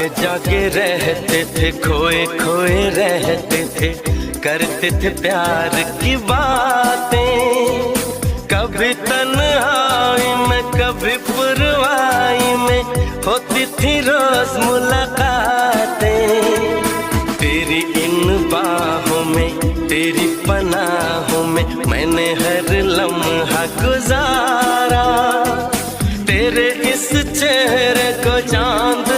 जागे रहते थे, खोए खोए रहते थे, करते थे प्यार की बातें। कभी तन्हाई में कभी पुरवाई में होती थी रोज मुलाकातें। तेरी इन बाहों में तेरी पनाहों में मैंने हर लम्हा गुजारा। तेरे इस चेहरे को चांद